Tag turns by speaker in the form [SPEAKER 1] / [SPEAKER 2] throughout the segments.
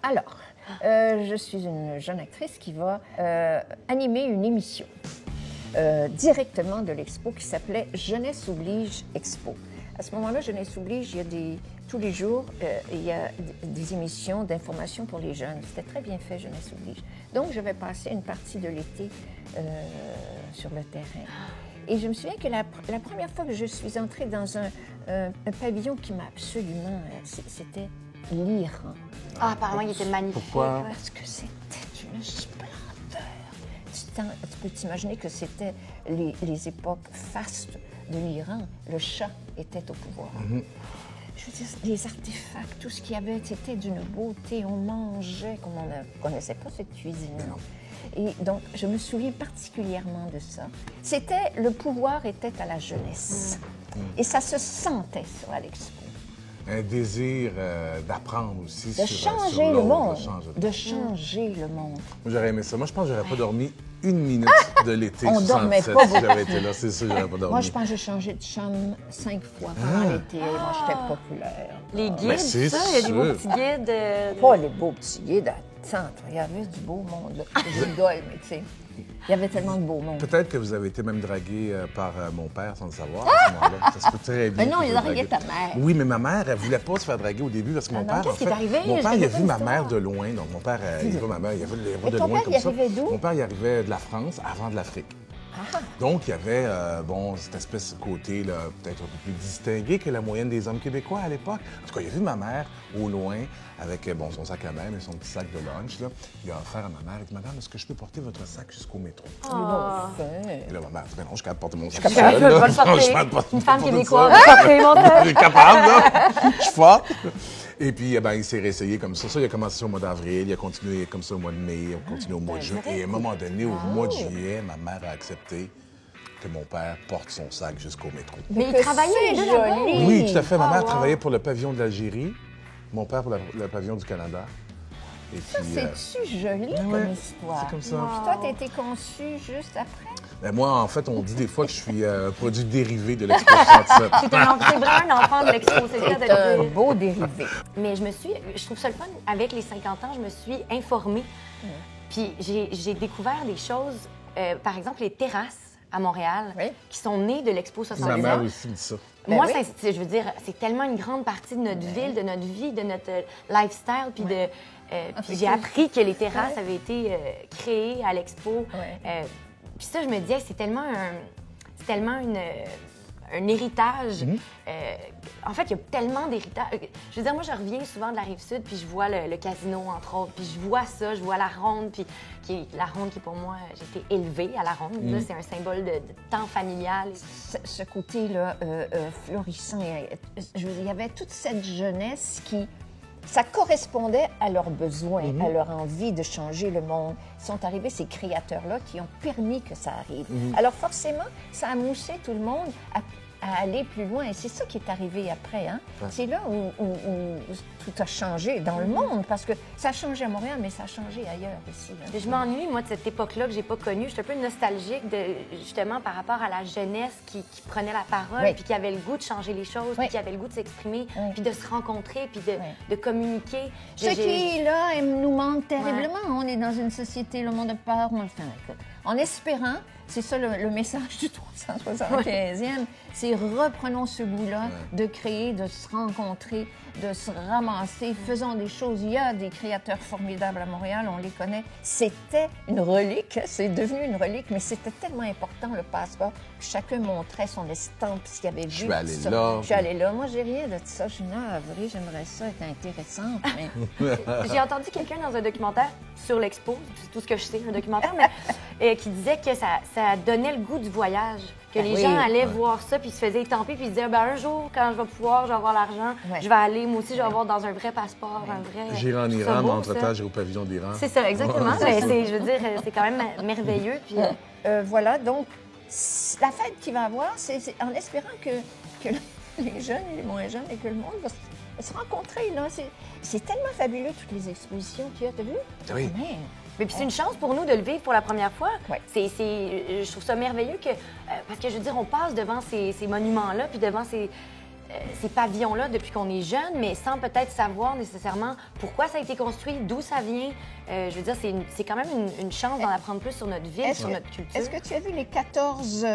[SPEAKER 1] Alors, je suis une jeune actrice qui va animer une émission directement de l'Expo qui s'appelait Jeunesse oblige Expo. À ce moment-là, Jeunesse oblige, tous les jours, il y a des émissions d'information pour les jeunes. C'était très bien fait, Jeunesse oblige. Donc, je vais passer une partie de l'été sur le terrain. Et je me souviens que la première fois que je suis entrée dans un pavillon qui m'a absolument... c'était l'Iran.
[SPEAKER 2] Ah, apparemment, il était magnifique.
[SPEAKER 3] Pourquoi?
[SPEAKER 1] Parce que c'était une splendeur. Tu peux t'imaginer que c'était les époques fastes de l'Iran. Le Shah était au pouvoir. Je veux dire, les artefacts, tout ce qu'il y avait, c'était d'une beauté. On mangeait comme on ne connaissait pas cette cuisine. Et donc, je me souviens particulièrement de ça. Le pouvoir était à la jeunesse. Et ça se sentait, ça, à l'Expo.
[SPEAKER 3] Un désir d'apprendre aussi
[SPEAKER 1] De changer le monde. De changer le monde.
[SPEAKER 3] Moi, j'aurais aimé ça. Moi, je pense que j'aurais pas dormi une minute de l'été
[SPEAKER 1] On
[SPEAKER 3] 67
[SPEAKER 1] dormait pas.
[SPEAKER 3] si j'avais été là. C'est sûr, j'aurais pas dormi.
[SPEAKER 1] Moi, je pense que j'ai changé de chambre 5 fois pendant l'été. Moi, j'étais populaire.
[SPEAKER 2] Les
[SPEAKER 3] Ben,
[SPEAKER 2] guides,
[SPEAKER 3] c'est
[SPEAKER 2] ça, il y a des beaux
[SPEAKER 3] sûr.
[SPEAKER 2] petits guides.
[SPEAKER 1] Pas les beaux petits guides. Attends, il y avait du beau monde. Je rigole, mais tu sais, il y avait tellement de beau monde.
[SPEAKER 3] Peut-être que vous avez été même dragué par mon père sans le savoir à ce moment-là. Ça se peut très bien.
[SPEAKER 1] Mais non,
[SPEAKER 3] que
[SPEAKER 1] il
[SPEAKER 3] je
[SPEAKER 1] a dragué
[SPEAKER 3] dragué.
[SPEAKER 1] ta mère.
[SPEAKER 3] Oui, mais ma mère, elle voulait pas se faire draguer au début parce que mon
[SPEAKER 1] non,
[SPEAKER 3] père,
[SPEAKER 1] qu'est-ce
[SPEAKER 3] en
[SPEAKER 1] qui
[SPEAKER 3] fait,
[SPEAKER 1] est arrivé?
[SPEAKER 3] mon
[SPEAKER 1] Je
[SPEAKER 3] père, il a
[SPEAKER 1] connais
[SPEAKER 3] vu
[SPEAKER 1] pas
[SPEAKER 3] ma
[SPEAKER 1] l'histoire.
[SPEAKER 3] mère de loin. Donc, mon père, il voit ma mère, il a vu
[SPEAKER 1] Et
[SPEAKER 3] de
[SPEAKER 1] ton
[SPEAKER 3] loin
[SPEAKER 1] père,
[SPEAKER 3] comme
[SPEAKER 1] il
[SPEAKER 3] ça.
[SPEAKER 1] arrivait d'où?
[SPEAKER 3] Mon père, il arrivait de la France avant de l'Afrique. Donc, il y avait, cette espèce de côté, là, peut-être un peu plus distingué que la moyenne des hommes québécois à l'époque. En tout cas, il a vu ma mère au loin avec, son sac à main et son petit sac de lunch, là. Il a offert à ma mère, il dit, madame, est-ce que je peux porter votre sac jusqu'au métro?
[SPEAKER 1] Il l'a
[SPEAKER 3] Et là, ma mère dit, ben non, je suis capable de porter mon sac.
[SPEAKER 2] Je vais pas le porter. Une femme québécoise.
[SPEAKER 3] Je suis capable, là. Je suis forte. Et puis, il s'est réessayé comme ça. Ça, il a commencé au mois d'avril, il a continué comme ça au mois de mai, il a continué au mois de juin. Et à un moment donné, au mois de juillet, ma mère a accepté que mon père porte son sac jusqu'au métro.
[SPEAKER 2] Mais il travaillait
[SPEAKER 1] c'est
[SPEAKER 2] là-bas.
[SPEAKER 1] joli.
[SPEAKER 3] Oui, tout à fait. Ma mère travaillait pour le pavillon de l'Algérie, mon père pour le pavillon du Canada. Et
[SPEAKER 1] Ça,
[SPEAKER 3] puis,
[SPEAKER 1] c'est-tu joli comme histoire?
[SPEAKER 3] c'est comme ça.
[SPEAKER 1] Puis toi, t'as été conçue juste après?
[SPEAKER 3] Ben, moi, en fait, on dit des fois que je suis un produit dérivé de l'Expo 67.
[SPEAKER 2] C'est vraiment un enfant de l'expo, c'est ça de
[SPEAKER 1] C'est
[SPEAKER 2] le
[SPEAKER 1] un
[SPEAKER 2] dire.
[SPEAKER 1] beau dérivé.
[SPEAKER 2] Mais je trouve ça le fun. Avec les 50 ans, je me suis informée. Puis j'ai découvert des choses, par exemple, les terrasses à Montréal,
[SPEAKER 1] Oui.
[SPEAKER 2] qui sont nées de l'Expo
[SPEAKER 3] Ma
[SPEAKER 2] 67.
[SPEAKER 3] mère aussi me dit ça.
[SPEAKER 1] Ben
[SPEAKER 2] Moi,
[SPEAKER 1] oui.
[SPEAKER 2] je veux dire, c'est tellement une grande partie de notre ville, de notre vie, de notre lifestyle. Puis puis j'ai appris que les terrasses avaient été créées à l'Expo.
[SPEAKER 1] Ouais.
[SPEAKER 2] Puis ça, je me disais, c'est tellement un héritage. En fait, il y a tellement d'héritages. Je veux dire, moi, je reviens souvent de la Rive-Sud, puis je vois le casino, entre autres, puis je vois ça, je vois la ronde, puis la ronde qui, pour moi, j'ai été élevée à la ronde. Là, c'est un symbole de temps familial.
[SPEAKER 1] Ce côté-là florissant, je veux dire, il y avait toute cette jeunesse qui... Ça correspondait à leurs besoins, à leur envie de changer le monde. Ils sont arrivés, ces créateurs-là, qui ont permis que ça arrive. Alors forcément, ça a moussé tout le monde à aller plus loin. Et c'est ça qui est arrivé après. Hein? Ouais. C'est là où tout a changé dans le monde, parce que ça a changé à Montréal, mais ça a changé ailleurs aussi. Hein?
[SPEAKER 2] Je m'ennuie, moi, de cette époque-là que j'ai pas connue. Je suis un peu nostalgique, justement, par rapport à la jeunesse qui prenait la parole, puis qui avait le goût de changer les choses, puis qui avait le goût de s'exprimer, puis de se rencontrer, puis de communiquer.
[SPEAKER 1] Ce qui, là, nous manque terriblement. On est dans une société, le monde a peur. En espérant, c'est ça le message du 375e, c'est reprenons ce goût-là de créer, de se rencontrer, de se ramasser, faisons des choses. Il y a des créateurs formidables à Montréal, on les connaît. C'était une relique, c'est devenu une relique, mais c'était tellement important, le passeport. Chacun montrait son estampe, s'il y avait vu.
[SPEAKER 3] Je suis allée
[SPEAKER 1] ça.
[SPEAKER 3] là.
[SPEAKER 1] Je suis allée là. Moi, j'ai rien de ça. Je suis navrée, j'aimerais ça être intéressante, mais...
[SPEAKER 2] J'ai entendu quelqu'un dans un documentaire sur l'Expo, c'est tout ce que je sais, un documentaire, mais qui disait que ça donnait le goût du voyage, que les gens allaient voir ça, puis se faisaient étamper, puis se disaient, un jour, quand je vais pouvoir, je vais avoir l'argent, je vais aller, moi aussi, je vais avoir dans un vrai passeport, un vrai...
[SPEAKER 3] J'irai en Iran, mais entre-temps, j'ai au pavillon d'Iran.
[SPEAKER 2] C'est ça, exactement. Mais je veux dire, c'est quand même merveilleux. Puis...
[SPEAKER 1] voilà, donc, la fête qu'il va avoir, c'est en espérant que les jeunes et les moins jeunes et que le monde va se rencontrer, là. C'est tellement fabuleux, toutes les expositions qu'il y a, t'as vu?
[SPEAKER 3] Oui.
[SPEAKER 2] Mais puis c'est une chance pour nous de le vivre pour la première fois.
[SPEAKER 1] Ouais.
[SPEAKER 2] Je trouve ça merveilleux que... parce que, je veux dire, on passe devant ces monuments-là, puis devant ces pavillons-là depuis qu'on est jeune, mais sans peut-être savoir nécessairement pourquoi ça a été construit, d'où ça vient. Je veux dire, c'est quand même une chance d'en apprendre plus sur notre ville, sur notre culture.
[SPEAKER 1] Est-ce que tu as vu les 14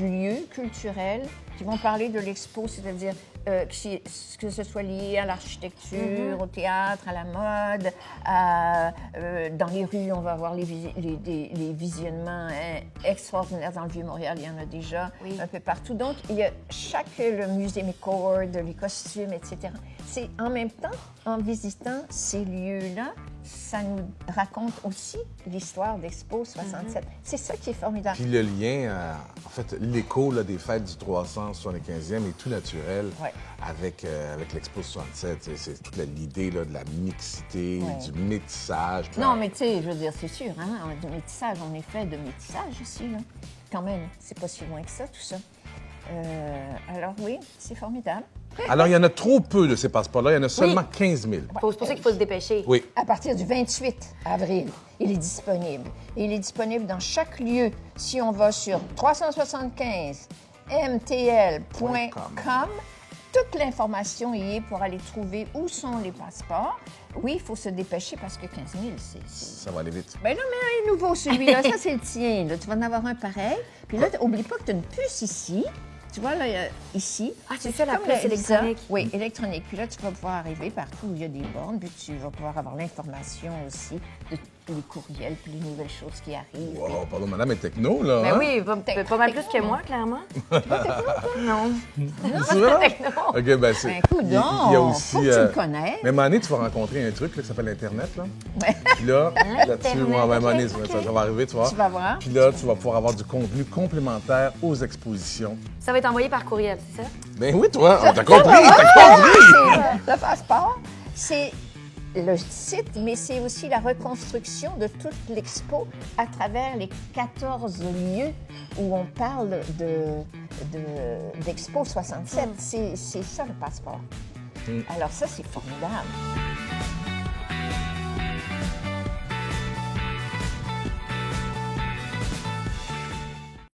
[SPEAKER 1] lieux culturels qui vont parler de l'expo, c'est-à-dire que ce soit lié à l'architecture, au théâtre, à la mode, dans les rues, on va avoir les visionnements extraordinaires. Dans le Vieux-Montréal, il y en a déjà un peu partout. Donc, il y a le musée McCord, les costumes, etc. C'est en même temps, en visitant ces lieux-là, ça nous raconte aussi l'histoire d'Expo 67. C'est ça qui est formidable.
[SPEAKER 3] Puis le lien, en fait, l'écho des fêtes du 375e est tout naturel avec l'Expo 67. C'est toute l'idée de la mixité, du métissage.
[SPEAKER 1] Non, mais tu sais, je veux dire, c'est sûr, hein, du métissage, on est fait de métissage ici, là. Quand même, c'est pas si loin que ça, tout ça. Alors oui, c'est formidable.
[SPEAKER 3] Alors, il y en a trop peu de ces passeports-là. Il y en a seulement 15 000.
[SPEAKER 2] C'est pour ça qu'il faut se dépêcher.
[SPEAKER 3] Oui.
[SPEAKER 1] À partir du 28 avril, il est disponible. Il est disponible dans chaque lieu. Si on va sur 375mtl.com, toute l'information y est pour aller trouver où sont les passeports. Oui, il faut se dépêcher parce que 15 000,
[SPEAKER 3] Ça va aller vite.
[SPEAKER 1] Bien là, mais un nouveau, celui-là, ça, c'est le tien. Là. Tu vas en avoir un pareil. Puis là, n'oublie pas que tu as une puce ici. Tu vois, là, ici.
[SPEAKER 2] Ah, c'est ça, la puce électronique.
[SPEAKER 1] Oui, électronique. Puis là, tu vas pouvoir arriver partout où il y a des bornes, puis tu vas pouvoir avoir l'information aussi de tous les courriels, puis les nouvelles choses qui arrivent.
[SPEAKER 3] Wow, pardon, madame est techno, là.
[SPEAKER 2] Ben
[SPEAKER 3] hein?
[SPEAKER 2] oui, pas mal plus que moi, clairement. Non.
[SPEAKER 3] C'est vrai? OK, ben c'est...
[SPEAKER 1] Ben, coudonc,
[SPEAKER 3] il y a aussi...
[SPEAKER 1] faut que tu le connaisses.
[SPEAKER 3] Mais à un moment donné, tu vas rencontrer un truc là, qui s'appelle Internet, là.
[SPEAKER 1] Ouais.
[SPEAKER 3] Puis là, là-dessus, ouais, à un moment donné,
[SPEAKER 2] ok.
[SPEAKER 3] ça va arriver, tu vois.
[SPEAKER 1] Tu vas voir.
[SPEAKER 3] Puis là, tu vas pouvoir avoir du contenu complémentaire aux expositions.
[SPEAKER 2] Ça va être envoyé par courriel, c'est ça?
[SPEAKER 3] Ben oui, toi, t'as compris, t'as compris!
[SPEAKER 1] Le passeport, c'est le site, mais c'est aussi la reconstruction de toute l'expo à travers les 14 lieux où on parle d'Expo 67. C'est ça le passeport. Alors ça, c'est formidable.